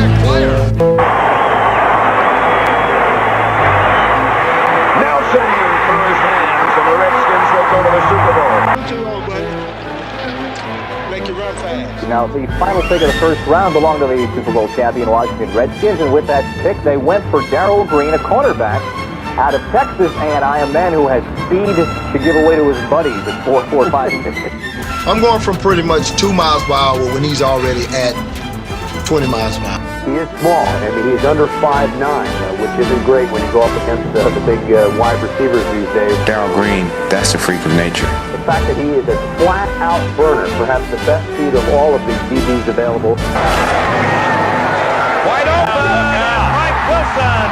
impact player. Nelson through his hands, and the Redskins will go to the Super Bowl. Make you run fast. Now, the final pick of the first round belonged to the Super Bowl champion Washington Redskins, and with that pick, they went for Darrell Green, a cornerback out of Texas A&I, a man who has speed to give away to his buddies at 4.45. I'm going from pretty much 2 miles per hour when he's already at 20 miles per hour. He is small. I mean, he's under 5'9", which isn't great when you go up against the big wide receivers these days. Darrell Green, that's a freak of nature. The fact that he is a flat-out burner, perhaps the best speed of all of these DBs available. Wide open, Mike Wilson.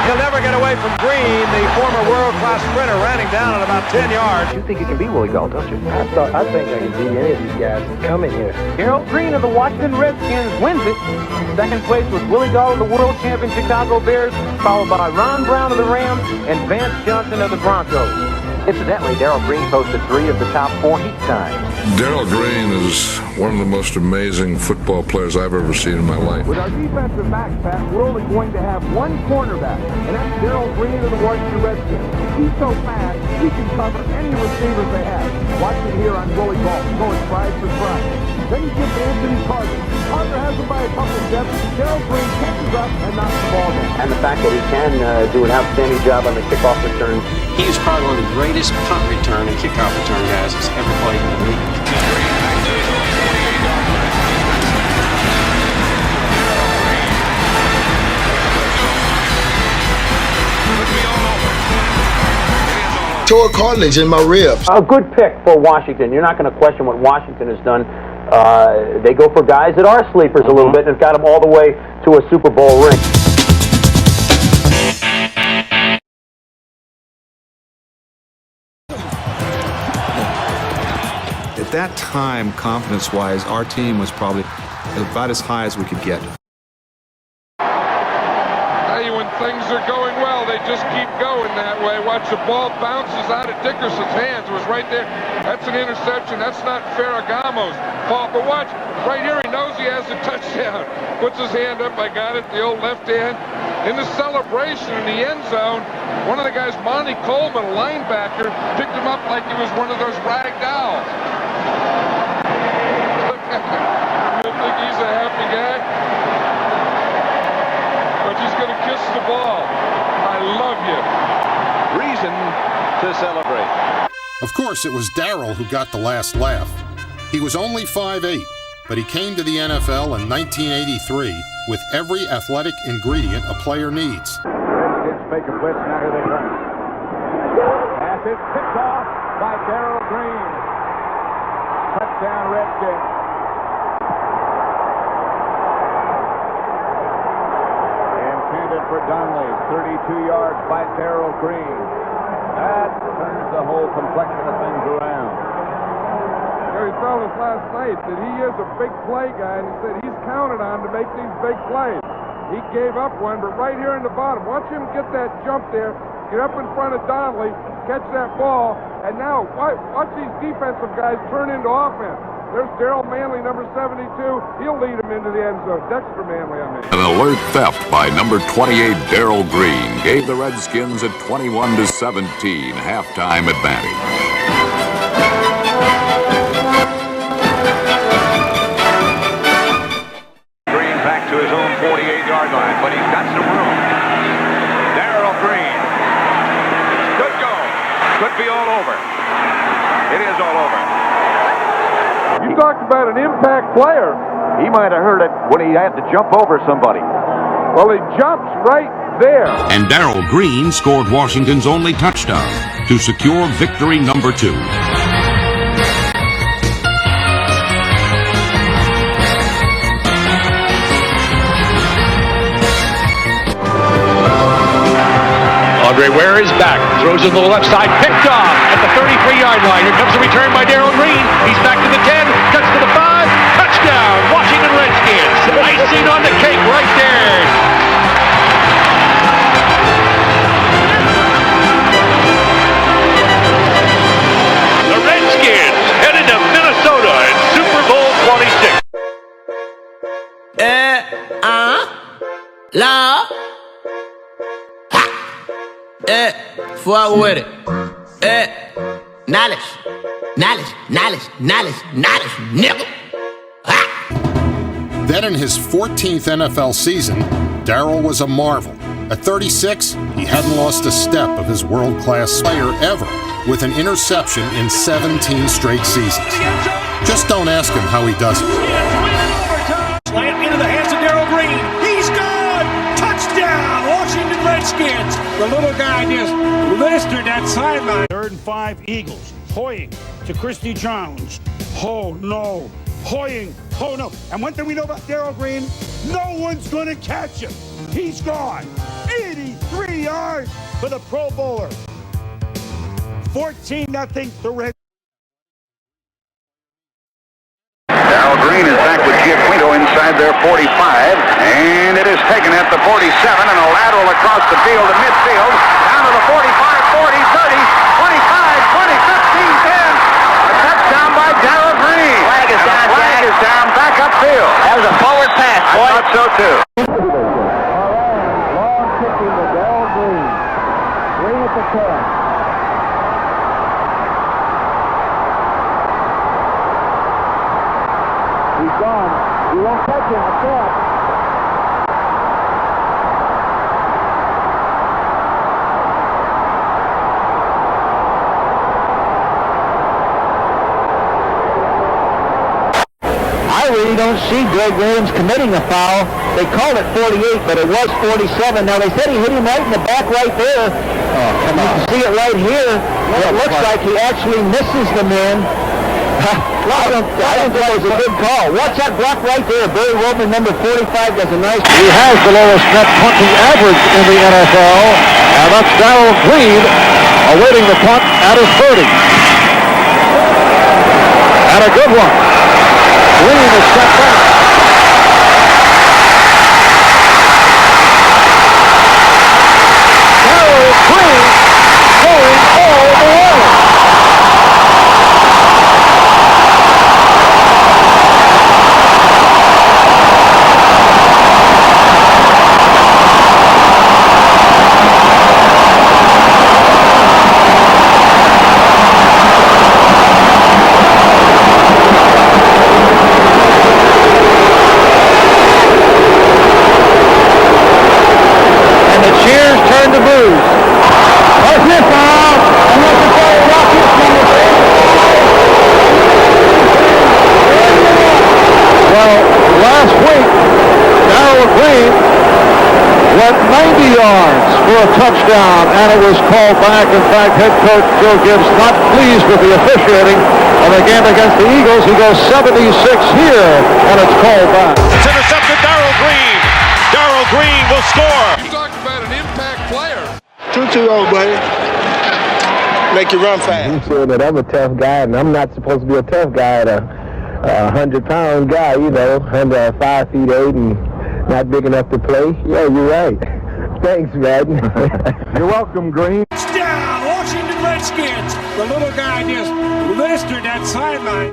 He'll never get away from Green, the former world-class sprinter, ran him down at about 10 yards. You think he can be Willie Gault, don't you? I think I can beat any of these guys that come in here. Darrell Green of the Washington Redskins wins it. Second place was Willie Gault of the world champion Chicago Bears, followed by Ron Brown of the Rams and Vance Johnson of the Broncos. Incidentally, Darrell Green posted 3 of the top 4 heat times. Darrell Green is one of the most amazing football players I've ever seen in my life. With our defensive backs, Pat, we're only going to have one cornerback, and that's Darrell Green of the Washington Redskins. He's so fast, he can cover any receivers they have. Watch him here on Willie Gault, going stride for stride. Then he gives Anthony Carter. Carter has him by a couple steps. Darrell Green catches up and knocks the ball down. And the fact that he can do an outstanding job on the kickoff return. He is probably one of the greatest punt return and kickoff return guys that's ever played in the league. Tore cartilage in my ribs. A good pick for Washington. You're not going to question what Washington has done. They go for guys that are sleepers a little bit and have got them all the way to a Super Bowl ring. At that time, confidence-wise, our team was probably about as high as we could get. Hey, when things are going well, they just keep going that way. Watch, the ball bounces out of Dickerson's hands. It was right there. That's an interception. That's not Ferragamo's fault. But watch, right here, he knows he has a touchdown. Puts his hand up. I got it, the old left hand. In the celebration in the end zone, one of the guys, Monty Coleman, a linebacker, picked him up like he was one of those rag dolls. You think he's a happy guy? But he's going to kiss the ball. I love you. Reason to celebrate. Of course, it was Darrell who got the last laugh. He was only 5'8", but he came to the NFL in 1983 with every athletic ingredient a player needs. Redskins fake a blitz, now here they come. Pass is picked off by Darrell Green. Touchdown, Redskins. Intended for Donnelly, 32 yards by Darrell Green. That turns the whole complexion of things around. He told us last night that he is a big play guy, and he said he's counted on to make these big plays. He gave up one, but right here in the bottom, watch him get that jump there, get up in front of Donnelly, catch that ball, and now watch these defensive guys turn into offense. There's Darrell Manley, number 72. He'll lead him into the end zone. Dexter Manley, I mean. An alert theft by number 28, Darrell Green, gave the Redskins a 21-17 halftime advantage. Green back to his own 48-yard line, but he's got some room. Darrell Green. Good go. Could be all over. It is all over. You talked about an impact player. He might have heard it when he had to jump over somebody. Well, he jumps right there. And Darrell Green scored Washington's only touchdown to secure victory number 2. Andre Ware is back, throws it to the left side, picked off at the 33-yard line. Here comes the return by Darrell Green. He's back to the 10, cuts to the 5, touchdown, Washington Redskins. Icing on the cake right there. The Redskins headed to Minnesota in Super Bowl 26. Fuck with it. Knowledge, nigga. Then in his 14th NFL season, Darrell was a marvel. At 36, he hadn't lost a step of his world-class player ever, with an interception in 17 straight seasons. Just don't ask him how he does it. Slant into the hands of Darrell Green. He's gone! Touchdown, Washington Redskins! The little guy just blistered that sideline. 3rd and 5, Eagles. Hoying to Christy Jones. Oh, no. Hoying. Oh, no. And one thing we know about Darrell Green, no one's going to catch him. He's gone. 83 yards for the Pro Bowler. 14-0, the Reds. Darrell Green is back with Giaquino inside their 45, and it is taken at the 47, and a lateral across the field to midfield, down to the 45, 40, 30, 25, 20, 15, 10. A touchdown by Darrell Green. Flag is down, flag is down, back upfield. That was a forward pass, boy. I thought so too. Long kicking to Darrell Green. Green at the 10. He's gone. He won't touch him. That's it. I really don't see Greg Williams committing a foul. They called it 48, but it was 47. Now, they said he hit him right in the back right there. Oh, come on. You can see it right here. It looks like he actually misses the man. I don't think that was a good call. Watch that block right there. Barry Roman, number 45, does a nice... He has the lowest net punting average in the NFL, and that's Darrell Green awaiting the punt at his 30. And a good one. Green is set back. Darrell Green going all the way. Last week, Darrell Green went 90 yards for a touchdown, and it was called back. In fact, head coach Joe Gibbs not pleased with the officiating of the game against the Eagles. He goes 76 here, and it's called back. It's intercepted, Darrell Green. Darrell Green will score. You talked about an impact player. 2-2 old buddy. Make you run fast. You said that I'm a tough guy, and I'm not supposed to be a tough guy. A 100-pound guy, you know, under 5 feet 8 and not big enough to play. Yeah, you're right. Thanks, man. You're welcome, Green. Touchdown, Washington Redskins! The little guy just blistered that sideline.